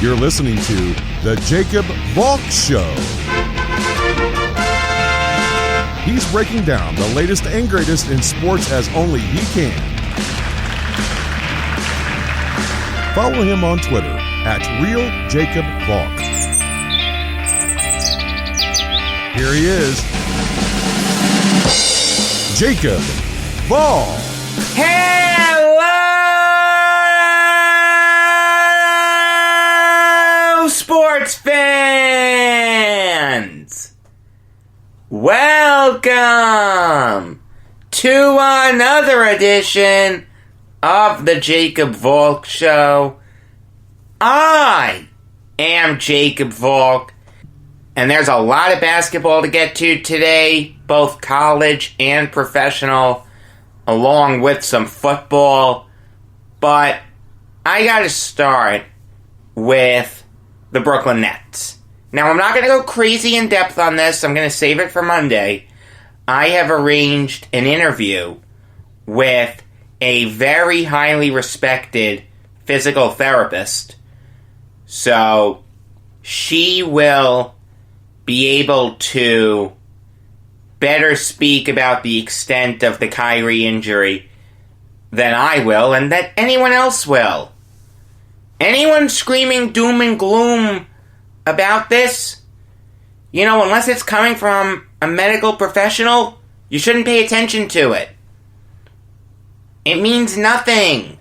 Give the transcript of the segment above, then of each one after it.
You're listening to The Jacob Valk Show. He's breaking down the latest and greatest in sports as only he can. Follow him on Twitter at RealJacobValk. Here he is, Jacob Valk. Hello, sports fans! Welcome to another edition of the Jacob Valk Show. I am Jacob Valk, and there's a lot of basketball to get to today, both college and professional, along with some football. But I gotta start with the Brooklyn Nets. Now, I'm not going to go crazy in depth on this. I'm going to save it for Monday. I have arranged an interview with a very highly respected physical therapist. So, she will be able to better speak about the extent of the Kyrie injury than I will, and that anyone else will. Anyone screaming doom and gloom about this, unless it's coming from a medical professional, you shouldn't pay attention to it. It means nothing.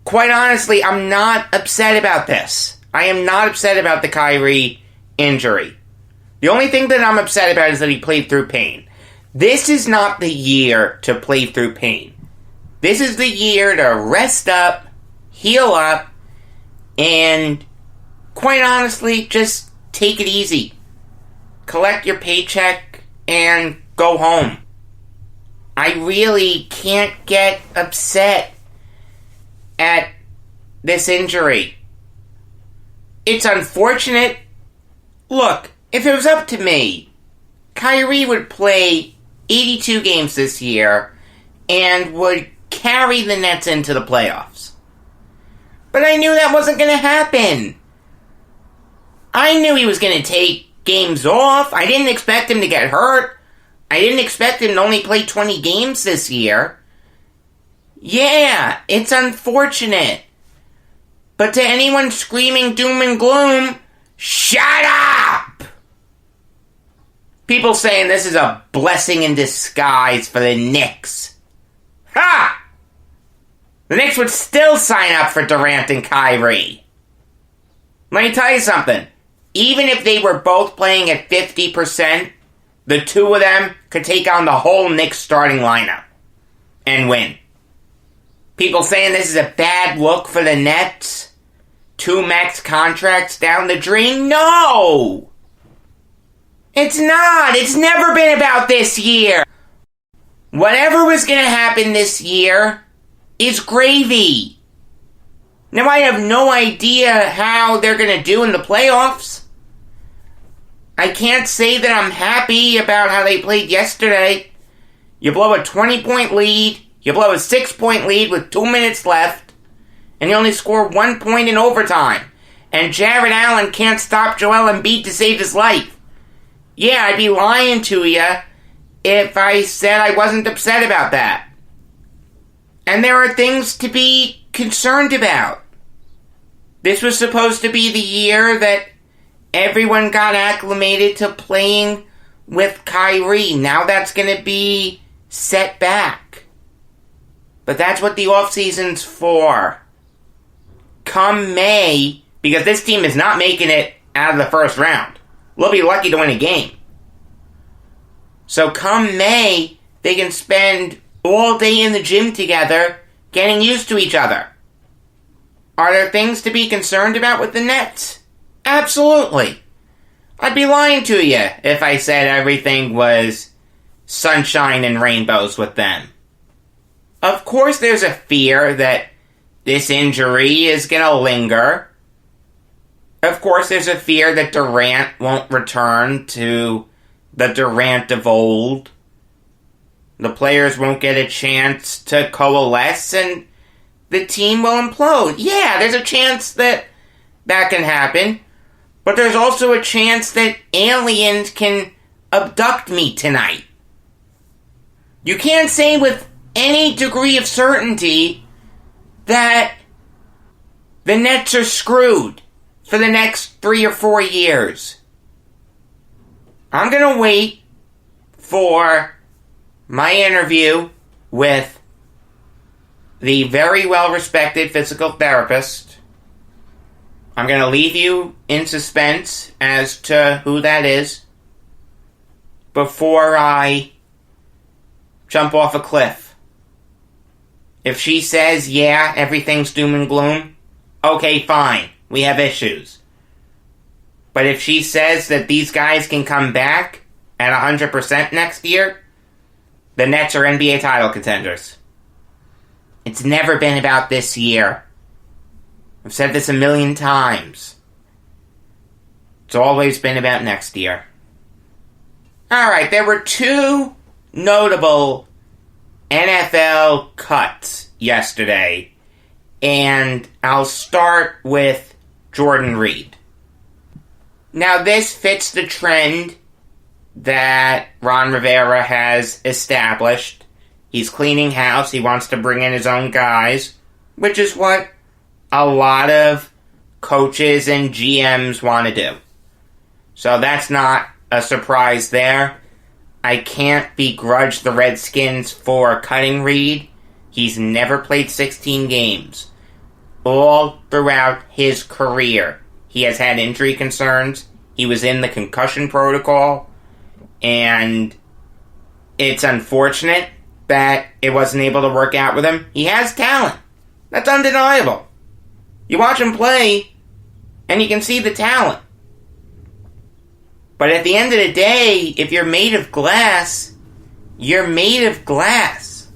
Quite honestly, I'm not upset about this. I am not upset about the Kyrie injury. The only thing that I'm upset about is that he played through pain. This is not the year to play through pain. This is the year to rest up, heal up, and quite honestly, just take it easy. Collect your paycheck and go home. I really can't get upset at this injury. It's unfortunate. Look, if it was up to me, Kyrie would play 82 games this year and would carry the Nets into the playoffs. But I knew that wasn't going to happen. I knew he was going to take games off. I didn't expect him to get hurt. I didn't expect him to only play 20 games this year. Yeah, it's unfortunate. But to anyone screaming doom and gloom, shut up! People saying this is a blessing in disguise for the Knicks. Ha! The Knicks would still sign up for Durant and Kyrie. Let me tell you something. Even if they were both playing at 50%, the two of them could take on the whole Knicks starting lineup and win. People saying this is a bad look for the Nets? 2 max contracts down the drain? No! It's not. It's never been about this year. Whatever was going to happen this year is gravy. Now, I have no idea how they're going to do in the playoffs. I can't say that I'm happy about how they played yesterday. You blow a 20-point lead, you blow a 6-point lead with 2 minutes left, and you only score 1 point in overtime. And Jared Allen can't stop Joel Embiid to save his life. Yeah, I'd be lying to you if I said I wasn't upset about that. And there are things to be concerned about. This was supposed to be the year that everyone got acclimated to playing with Kyrie. Now that's going to be set back. But that's what the offseason's for. Come May, because this team is not making it out of the first round. We'll be lucky to win a game. So come May, they can spend all day in the gym together, getting used to each other. Are there things to be concerned about with the Nets? Absolutely. I'd be lying to you if I said everything was sunshine and rainbows with them. Of course there's a fear that this injury is going to linger. Of course there's a fear that Durant won't return to the Durant of old. The players won't get a chance to coalesce and the team will implode. Yeah, there's a chance that that can happen, but there's also a chance that aliens can abduct me tonight. You can't say with any degree of certainty that the Nets are screwed for the next 3 or 4 years. I'm going to wait for my interview with the very well-respected physical therapist. I'm going to leave you in suspense as to who that is before I jump off a cliff. If she says, yeah, everything's doom and gloom, okay, fine, we have issues. But if she says that these guys can come back at 100% next year, the Nets are NBA title contenders. It's never been about this year. I've said this a million times. It's always been about next year. Alright, there were 2 notable NFL cuts yesterday, and I'll start with Jordan Reed. Now, this fits the trend that Ron Rivera has established. He's cleaning house. He wants to bring in his own guys, which is what a lot of coaches and GMs want to do. So that's not a surprise there. I can't begrudge the Redskins for cutting Reed. He's never played 16 games. All throughout his career, he has had injury concerns. He was in the concussion protocol. And it's unfortunate that it wasn't able to work out with him. He has talent. That's undeniable. You watch him play, and you can see the talent. But at the end of the day, if you're made of glass, you're made of glass.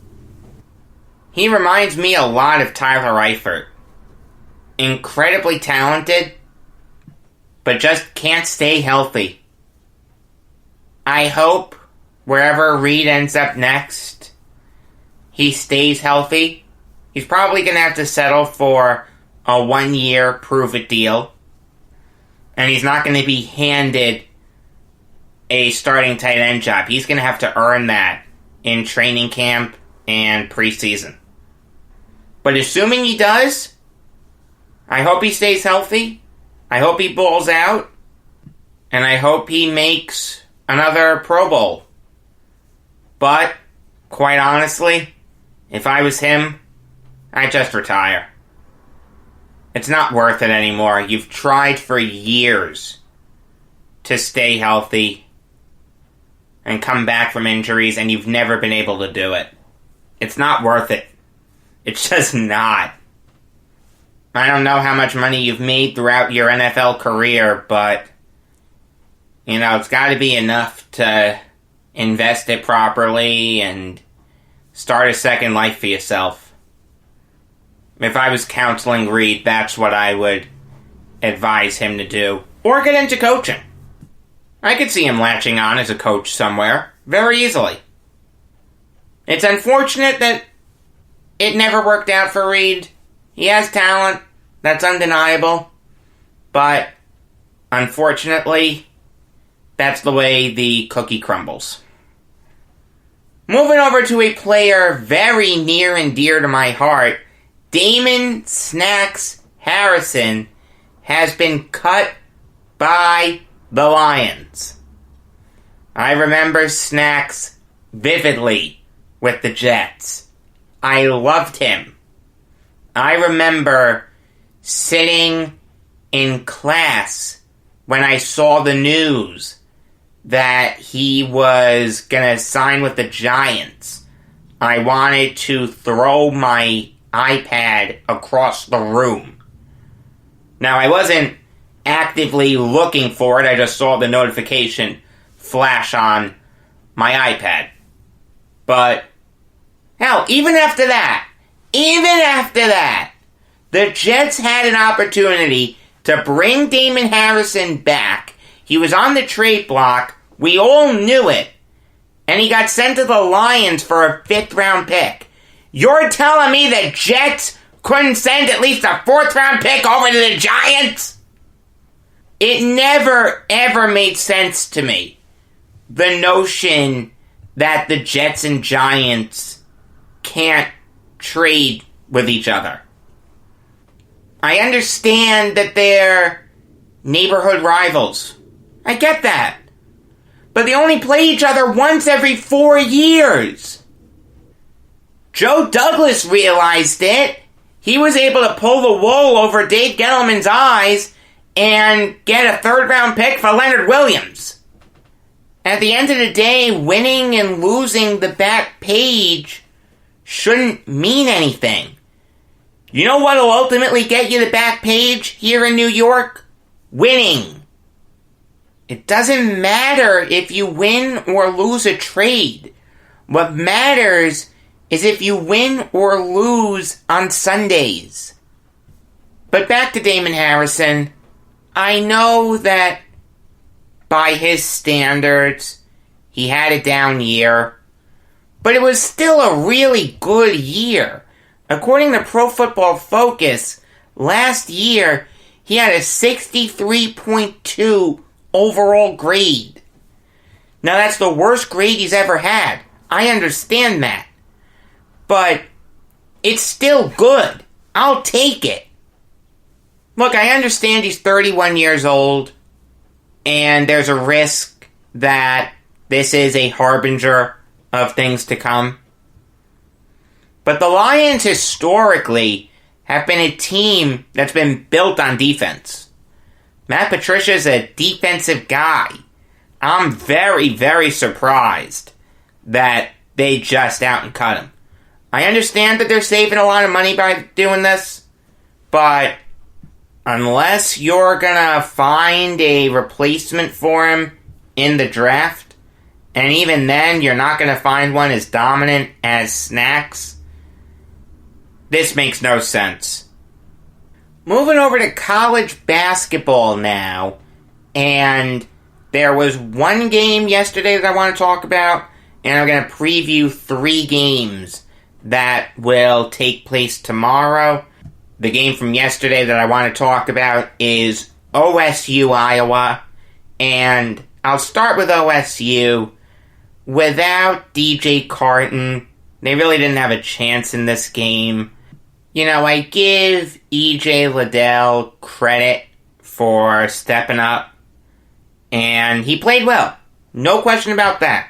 He reminds me a lot of Tyler Eifert. Incredibly talented, but just can't stay healthy. I hope wherever Reed ends up next, he stays healthy. He's probably going to have to settle for a 1-year prove-it deal. And he's not going to be handed a starting tight end job. He's going to have to earn that in training camp and preseason. But assuming he does, I hope he stays healthy. I hope he balls out. And I hope he makes another Pro Bowl. But, quite honestly, if I was him, I'd just retire. It's not worth it anymore. You've tried for years to stay healthy and come back from injuries, and you've never been able to do it. It's not worth it. It's just not. I don't know how much money you've made throughout your NFL career, but it's got to be enough to invest it properly and start a second life for yourself. If I was counseling Reed, that's what I would advise him to do. Or get into coaching. I could see him latching on as a coach somewhere, very easily. It's unfortunate that it never worked out for Reed. He has talent, that's undeniable. But, unfortunately, that's the way the cookie crumbles. Moving over to a player very near and dear to my heart, Damon Snacks Harrison has been cut by the Lions. I remember Snacks vividly with the Jets. I loved him. I remember sitting in class when I saw the news that he was gonna sign with the Giants. I wanted to throw my iPad across the room. Now, I wasn't actively looking for it. I just saw the notification flash on my iPad. But, hell, even after that, the Jets had an opportunity to bring Damon Harrison back. He was on the trade block. We all knew it. And he got sent to the Lions for a 5th-round pick. You're telling me the Jets couldn't send at least a 4th-round pick over to the Giants? It never, ever made sense to me. The notion that the Jets and Giants can't trade with each other. I understand that they're neighborhood rivals. I get that. But they only play each other once every 4 years. Joe Douglas realized it. He was able to pull the wool over Dave Gettleman's eyes and get a third-round pick for Leonard Williams. At the end of the day, winning and losing the back page shouldn't mean anything. You know what will ultimately get you the back page here in New York? Winning. It doesn't matter if you win or lose a trade. What matters is if you win or lose on Sundays. But back to Damon Harrison. I know that by his standards, he had a down year. But it was still a really good year. According to Pro Football Focus, last year he had a 63.2 overall grade. Now that's the worst grade he's ever had. I understand that. But it's still good. I'll take it. Look, I understand he's 31 years old, and there's a risk that this is a harbinger of things to come. But the Lions historically have been a team that's been built on defense. Matt Patricia's a defensive guy. I'm very, very surprised that they just out and cut him. I understand that they're saving a lot of money by doing this, but unless you're gonna find a replacement for him in the draft, and even then you're not gonna find one as dominant as Snacks, this makes no sense. Moving over to college basketball now, and there was one game yesterday that I want to talk about, and I'm going to preview 3 games that will take place tomorrow. The game from yesterday that I want to talk about is OSU Iowa, and I'll start with OSU. Without DJ Carton, they really didn't have a chance in this game. You know, I give E.J. Liddell credit for stepping up, and he played well. No question about that.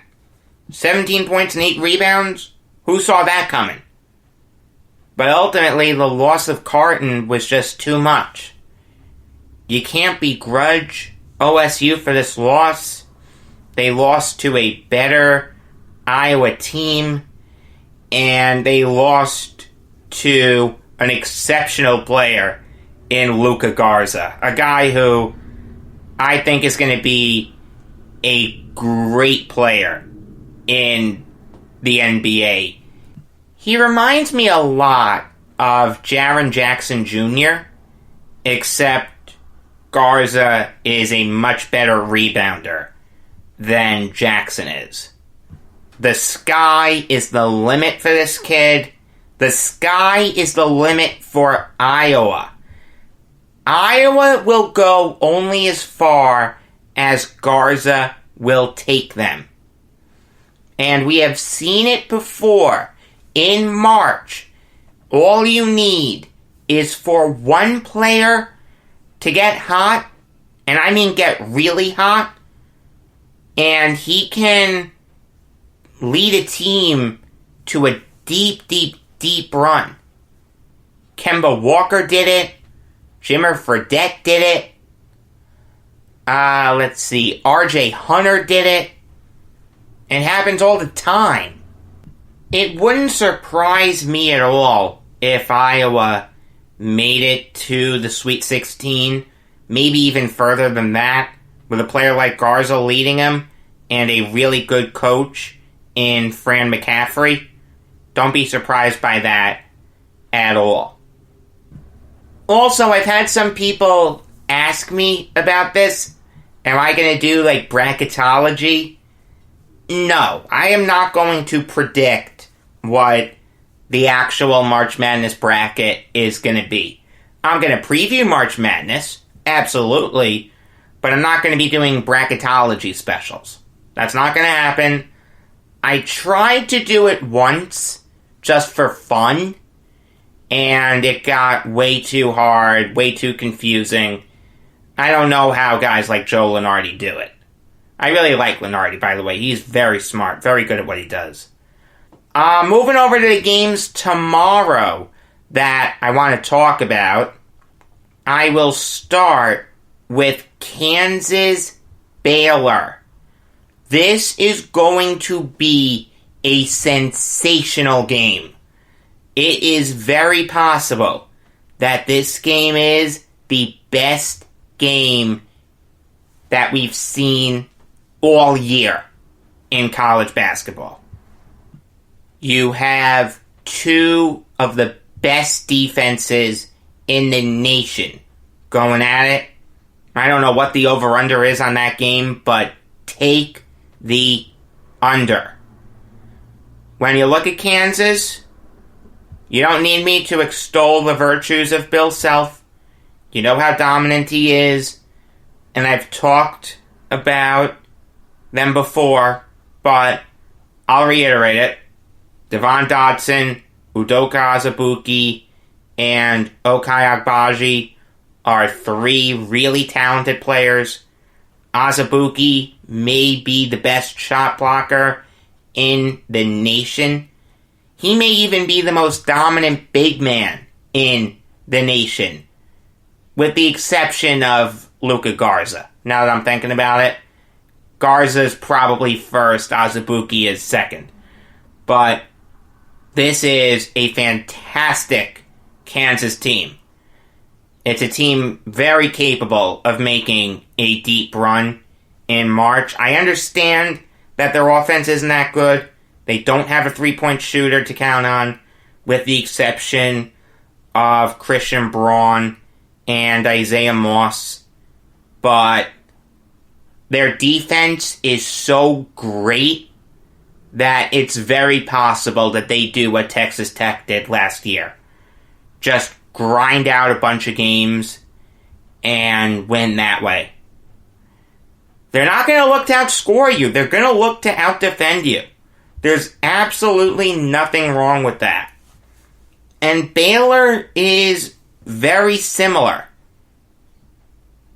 17 points and 8 rebounds? Who saw that coming? But ultimately, the loss of Carton was just too much. You can't begrudge OSU for this loss. They lost to a better Iowa team, and they lost to an exceptional player in Luka Garza, a guy who I think is going to be a great player in the NBA. He reminds me a lot of Jaren Jackson Jr., except Garza is a much better rebounder than Jackson is. The sky is the limit for this kid. The sky is the limit for Iowa. Iowa will go only as far as Garza will take them. And we have seen it before. In March, all you need is for one player to get hot, and I mean get really hot, and he can lead a team to a deep, deep, deep run. Kemba Walker did it. Jimmer Fredette did it. Let's see. RJ Hunter did it. It happens all the time. It wouldn't surprise me at all if Iowa made it to the Sweet 16, maybe even further than that, with a player like Garza leading them and a really good coach in Fran McCaffrey. Don't be surprised by that at all. Also, I've had some people ask me about this. Am I going to do, like, bracketology? No, I am not going to predict what the actual March Madness bracket is going to be. I'm going to preview March Madness, absolutely, but I'm not going to be doing bracketology specials. That's not going to happen. I tried to do it once, just for fun, and it got way too hard, way too confusing. I don't know how guys like Joe Lunardi do it. I really like Lunardi, by the way. He's very smart, very good at what he does. Moving over to the games tomorrow that I want to talk about, I will start with Kansas Baylor. This is going to be a sensational game. It is very possible that this game is the best game that we've seen all year in college basketball. You have two of the best defenses in the nation going at it. I don't know what the over-under is on that game, but take the under. When you look at Kansas, you don't need me to extol the virtues of Bill Self. You know how dominant he is, and I've talked about them before, but I'll reiterate it. Devon Dodson, Udoka Azubuike, and Okai Agbaji are three really talented players. Azubuike may be the best shot blocker in the nation. He may even be the most dominant big man in the nation, with the exception of Luka Garza. Now that I'm thinking about it, Garza's probably first, Azubuike is second. But this is a fantastic Kansas team. It's a team very capable of making a deep run in March. I understand that their offense isn't that good. They don't have a three-point shooter to count on, with the exception of Christian Braun and Isaiah Moss. But their defense is so great that it's very possible that they do what Texas Tech did last year. Just grind out a bunch of games and win that way. They're not going to look to outscore you. They're going to look to outdefend you. There's absolutely nothing wrong with that. And Baylor is very similar.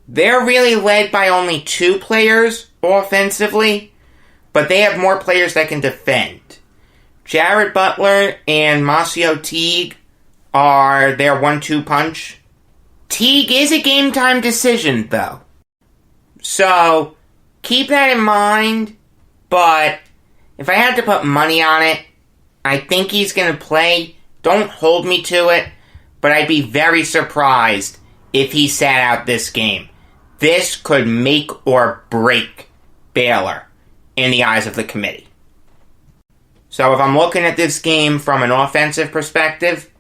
They're really led by only two players offensively, but they have more players that can defend. Jared Butler and Masio Teague are their 1-2 punch. Teague is a game-time decision, though. So, keep that in mind, but if I had to put money on it, I think he's going to play. Don't hold me to it, but I'd be very surprised if he sat out this game. This could make or break Baylor in the eyes of the committee. So if I'm looking at this game from an offensive perspective,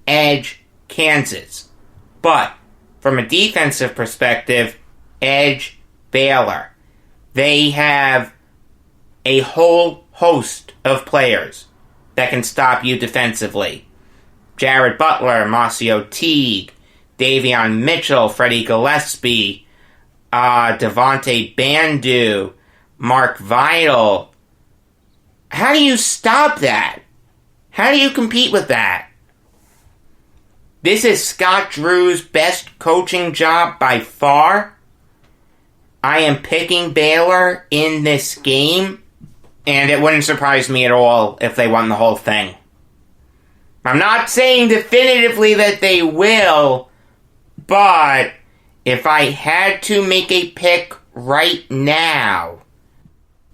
edge Kansas. But from a defensive perspective, edge Baylor. They have a whole host of players that can stop you defensively. Jared Butler, Masio Teague, Davion Mitchell, Freddie Gillespie, Devontae Bandu, Mark Vital. How do you stop that? How do you compete with that? This is Scott Drew's best coaching job by far. I am picking Baylor in this game, and it wouldn't surprise me at all if they won the whole thing. I'm not saying definitively that they will, but if I had to make a pick right now,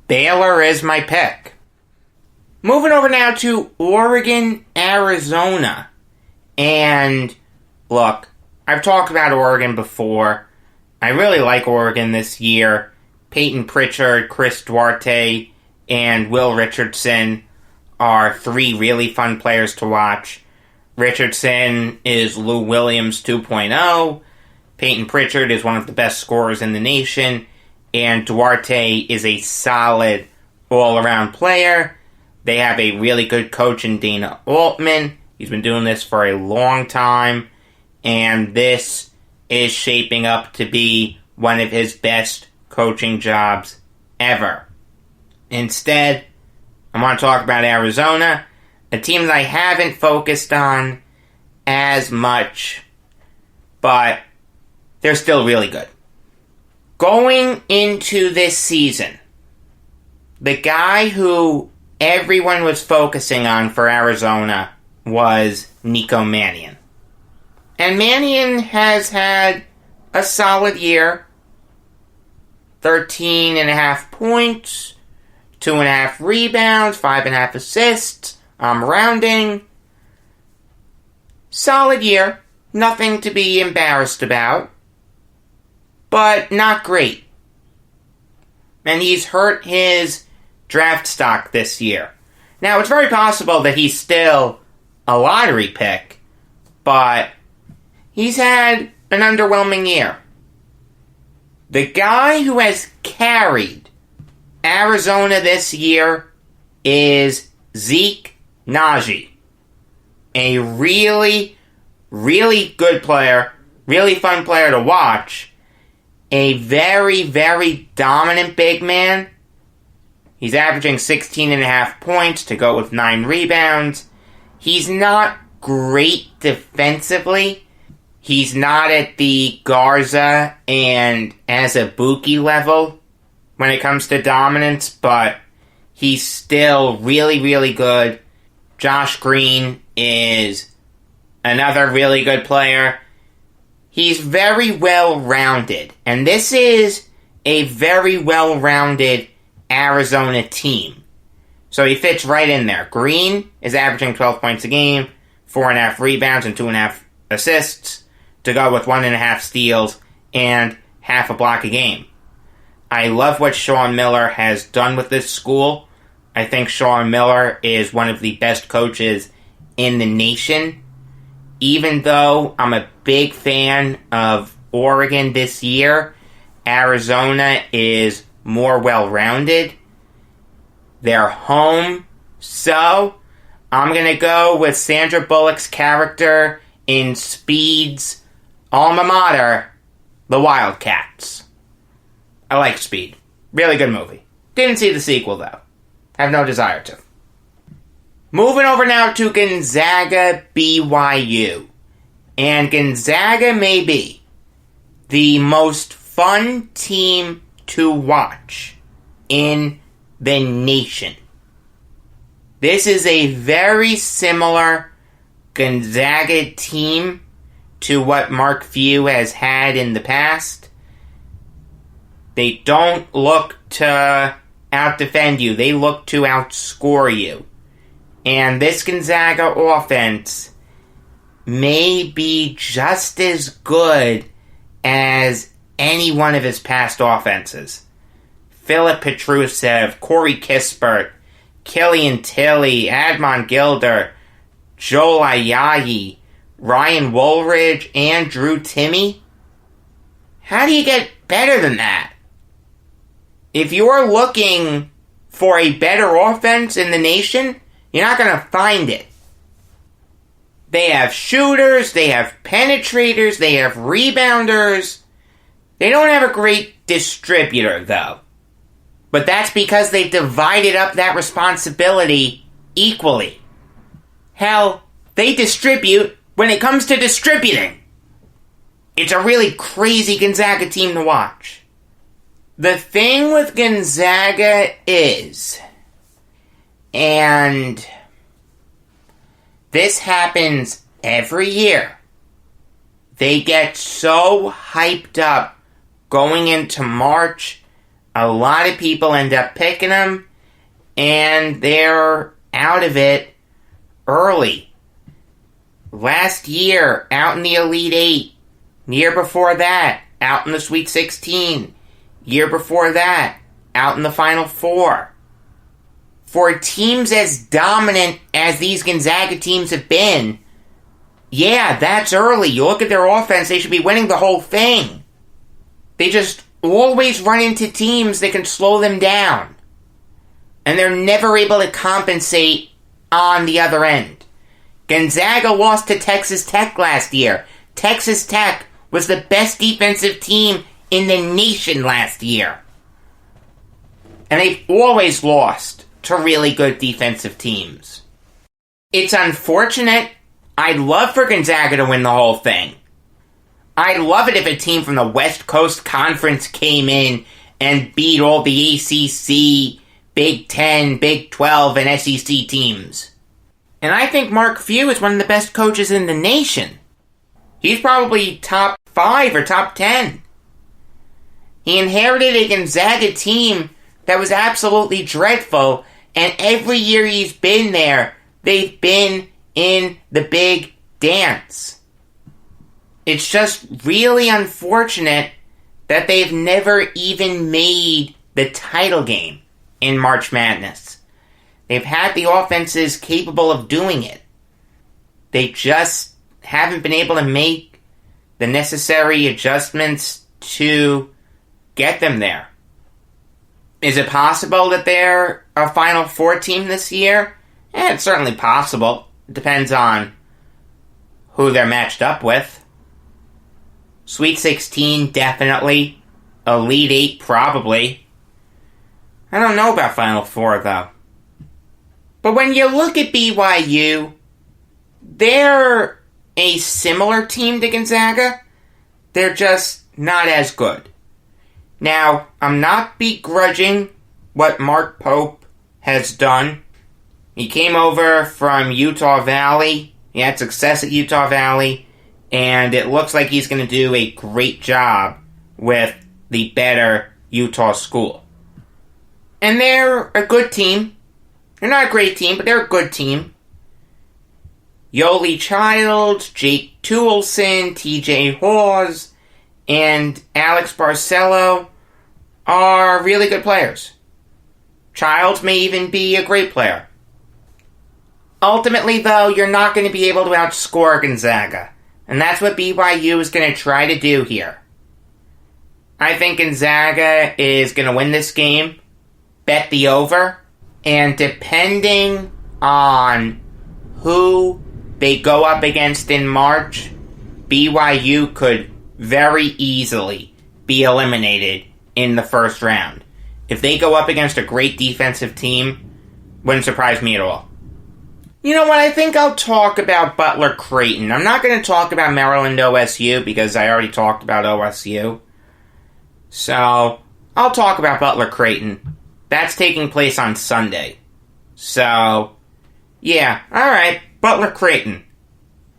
Baylor is my pick. Moving over now to Oregon, Arizona. And, look, I've talked about Oregon before. I really like Oregon this year. Peyton Pritchard, Chris Duarte, and Will Richardson are three really fun players to watch. Richardson is Lou Williams 2.0. Peyton Pritchard is one of the best scorers in the nation. And Duarte is a solid all-around player. They have a really good coach in Dana Altman. He's been doing this for a long time. And this is shaping up to be one of his best coaching jobs ever. Instead, I want to talk about Arizona, a team that I haven't focused on as much, but they're still really good. Going into this season, the guy who everyone was focusing on for Arizona was Nico Mannion. And Mannion has had a solid year. 13.5 points, 2.5 rebounds, 5.5 assists. I'm rounding. Solid year. Nothing to be embarrassed about. But not great. And he's hurt his draft stock this year. Now, it's very possible that he's still a lottery pick, but he's had an underwhelming year. The guy who has carried Arizona this year is Zeke Nnaji. A really, really good player, really fun player to watch. A very, very dominant big man. He's averaging 16.5 points to go with 9 rebounds. He's not great defensively. He's not at the Garza and Azubuike level when it comes to dominance, but he's still really, really good. Josh Green is another really good player. He's very well-rounded, and this is a very well-rounded Arizona team. So he fits right in there. Green is averaging 12 points a game, 4.5 rebounds, and 2.5 assists, to go with 1.5 steals and half a block a game. I love what Sean Miller has done with this school. I think Sean Miller is one of the best coaches in the nation. Even though I'm a big fan of Oregon this year, Arizona is more well-rounded. They're home, so I'm going to go with Sandra Bullock's character in Speed's alma mater, the Wildcats. I like Speed. Really good movie. Didn't see the sequel, though. Have no desire to. Moving over now to Gonzaga BYU. And Gonzaga may be the most fun team to watch in the nation. This is a very similar Gonzaga team to what Mark Few has had in the past. They don't look to out-defend you. They look to outscore you. And this Gonzaga offense may be just as good as any one of his past offenses. Philip Petrusev, Corey Kispert, Killian Tilly, Admon Gilder, Joel Ayayi, Ryan Woolridge, and Drew Timme. How do you get better than that? If you're looking for a better offense in the nation, you're not going to find it. They have shooters, they have penetrators, they have rebounders. They don't have a great distributor, though. But that's because they've divided up that responsibility equally. Hell, they distribute when it comes to distributing. It's a really crazy Gonzaga team to watch. The thing with Gonzaga is, and this happens every year, they get so hyped up going into March. A lot of people end up picking them, and they're out of it early. Last year, out in the Elite Eight. Year before that, out in the Sweet 16. Year before that, out in the Final Four. For teams as dominant as these Gonzaga teams have been, yeah, that's early. You look at their offense, they should be winning the whole thing. They just always run into teams that can slow them down. And they're never able to compensate on the other end. Gonzaga lost to Texas Tech last year. Texas Tech was the best defensive team in the nation last year. And they've always lost to really good defensive teams. It's unfortunate. I'd love for Gonzaga to win the whole thing. I'd love it if a team from the West Coast Conference came in and beat all the ACC, Big 10, Big 12, and SEC teams. And I think Mark Few is one of the best coaches in the nation. He's probably top 5 or top 10. He inherited a Gonzaga team that was absolutely dreadful, and every year he's been there, they've been in the big dance. It's just really unfortunate that they've never even made the title game in March Madness. They've had the offenses capable of doing it. They just haven't been able to make the necessary adjustments to get them there. Is it possible that they're a Final Four team this year? It's certainly possible. It depends on who they're matched up with. Sweet 16, definitely. Elite 8, probably. I don't know about Final Four, though. But when you look at BYU, they're a similar team to Gonzaga. They're just not as good. Now, I'm not begrudging what Mark Pope has done. He came over from Utah Valley. He had success at Utah Valley. And it looks like he's going to do a great job with the better Utah school. And they're a good team. They're not a great team, but they're a good team. Yoli Childs, Jake Toolson, TJ Hawes, and Alex Barcelo are really good players. Childs may even be a great player. Ultimately, though, you're not going to be able to outscore Gonzaga. And that's what BYU is going to try to do here. I think Gonzaga is going to win this game, bet the over, and depending on who they go up against in March, BYU could very easily be eliminated in the first round. If they go up against a great defensive team, wouldn't surprise me at all. You know what, I think I'll talk about Butler Creighton. I'm not going to talk about Maryland OSU because I already talked about OSU. So, I'll talk about Butler Creighton. That's taking place on Sunday. So, yeah, alright, Butler Creighton.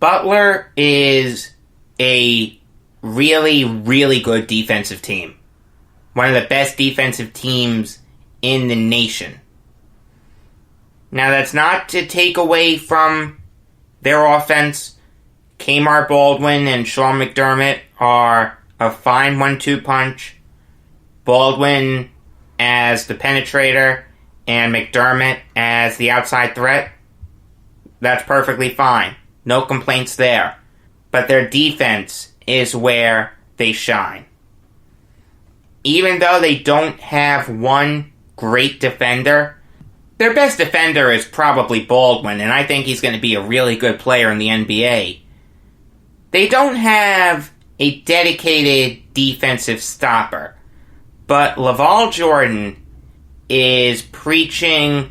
Butler is a really, really good defensive team. One of the best defensive teams in the nation. Now, that's not to take away from their offense. Kmart Baldwin and Sean McDermott are a fine 1-2 punch. Baldwin as the penetrator and McDermott as the outside threat. That's perfectly fine. No complaints there. But their defense is where they shine. Even though they don't have one great defender, their best defender is probably Baldwin, and I think he's going to be a really good player in the NBA. They don't have a dedicated defensive stopper, but LaVall Jordan is preaching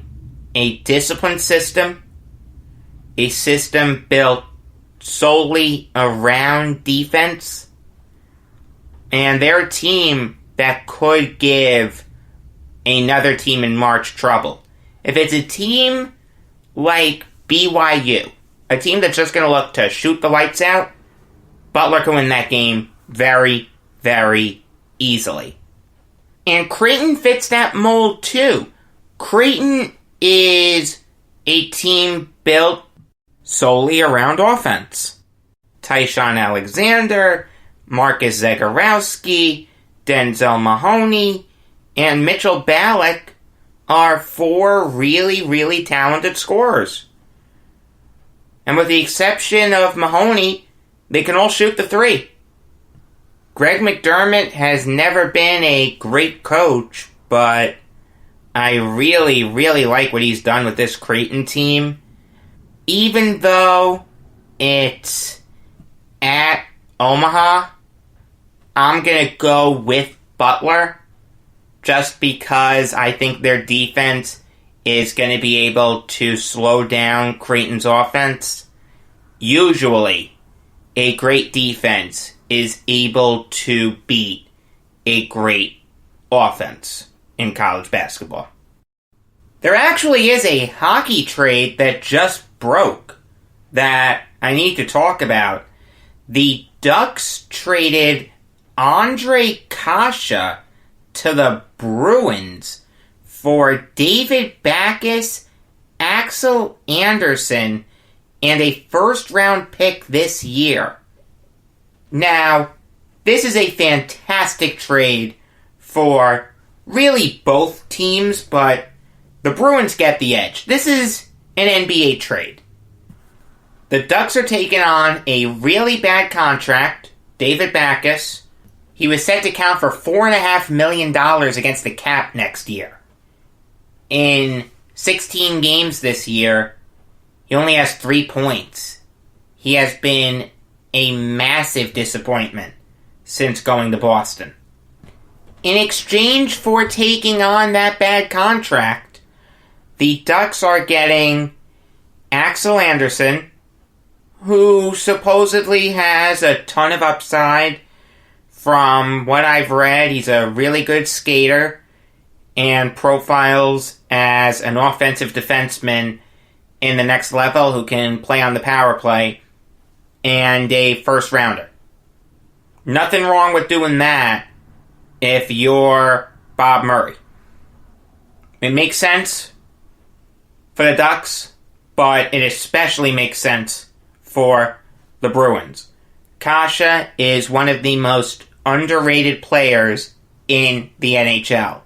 a disciplined system, a system built solely around defense, and they're a team that could give another team in March trouble. If it's a team like BYU, a team that's just going to look to shoot the lights out, Butler can win that game very, very easily. And Creighton fits that mold too. Creighton is a team built solely around offense. Tyshawn Alexander, Marcus Zagorowski, Denzel Mahoney, and Mitchell Ballack are 4 really, really talented scorers. And with the exception of Mahoney, they can all shoot the 3. Greg McDermott has never been a great coach, but I really, really like what he's done with this Creighton team. Even though it's at Omaha, I'm going to go with Butler, just because I think their defense is going to be able to slow down Creighton's offense. Usually, a great defense is able to beat a great offense in college basketball. There actually is a hockey trade that just broke that I need to talk about. The Ducks traded Andre Kasha to the Bruins for David Backus, Axel Anderson, and a first-round pick this year. Now, this is a fantastic trade for really both teams, but the Bruins get the edge. This is an NBA trade. The Ducks are taking on a really bad contract, David Backus. He was set to count for $4.5 million against the cap next year. In 16 games this year, he only has 3 points. He has been a massive disappointment since going to Boston. In exchange for taking on that bad contract, the Ducks are getting Axel Anderson, who supposedly has a ton of upside. From what I've read, he's a really good skater and profiles as an offensive defenseman in the next level who can play on the power play, and a first rounder. Nothing wrong with doing that if you're Bob Murray. It makes sense for the Ducks, but it especially makes sense for the Bruins. Kasha is one of the most underrated players in the NHL.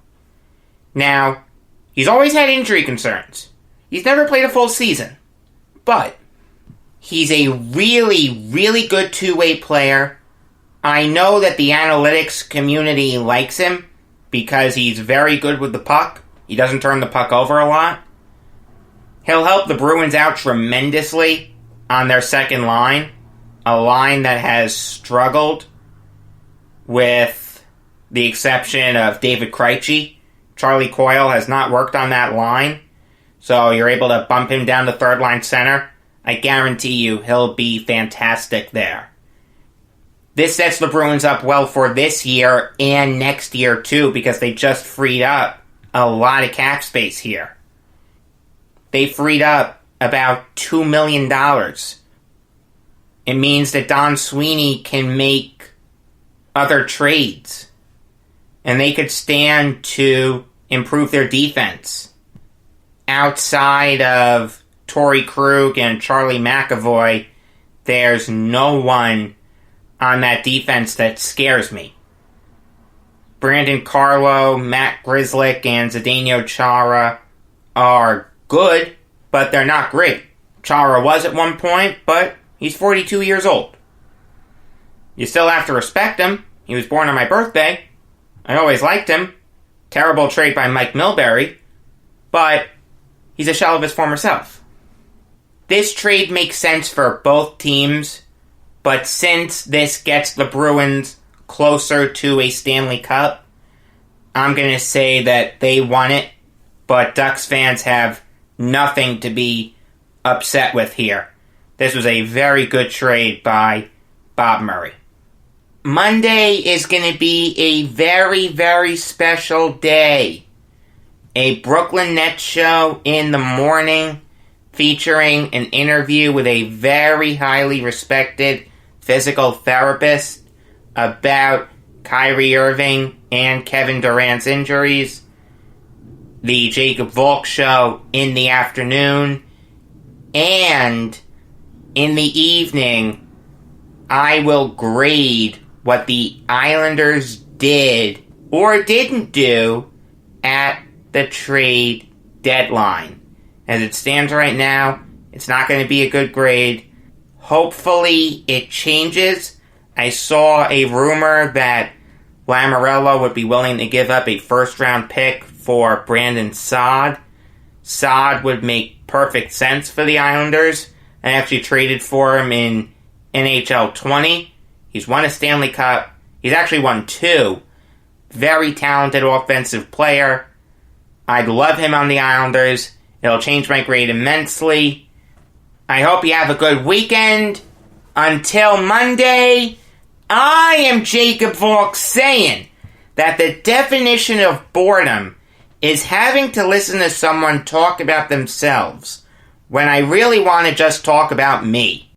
Now, he's always had injury concerns. He's never played a full season. But he's a really, really good two-way player. I know that the analytics community likes him because he's very good with the puck. He doesn't turn the puck over a lot. He'll help the Bruins out tremendously on their second line, a line that has struggled with the exception of David Krejci. Charlie Coyle has not worked on that line, so you're able to bump him down to third line center. I guarantee you he'll be fantastic there. This sets the Bruins up well for this year and next year too, because they just freed up a lot of cap space here. They freed up about $2 million. It means that Don Sweeney can make other trades, and they could stand to improve their defense. Outside of Torrey Krug and Charlie McAvoy, there's no one on that defense that scares me. Brandon Carlo, Matt Grzelcyk, and Zdeno Chara are good, but they're not great. Chara was at one point, but he's 42 years old. You still have to respect him. He was born on my birthday. I always liked him. Terrible trade by Mike Milbury, but he's a shell of his former self. This trade makes sense for both teams, but since this gets the Bruins closer to a Stanley Cup, I'm going to say that they won it, but Ducks fans have nothing to be upset with here. This was a very good trade by Bob Murray. Monday is going to be a very, very special day. A Brooklyn Nets show in the morning featuring an interview with a very highly respected physical therapist about Kyrie Irving and Kevin Durant's injuries. The Jacob Valk show in the afternoon. And in the evening, I will grade what the Islanders did or didn't do at the trade deadline. As it stands right now, it's not going to be a good grade. Hopefully it changes. I saw a rumor that Lamoriello would be willing to give up a first-round pick for Brandon Saad. Saad would make perfect sense for the Islanders. I actually traded for him in NHL 20. He's won a Stanley Cup. He's actually won 2. Very talented offensive player. I'd love him on the Islanders. It'll change my grade immensely. I hope you have a good weekend. Until Monday, I am Jacob Valk saying that the definition of boredom is having to listen to someone talk about themselves when I really want to just talk about me.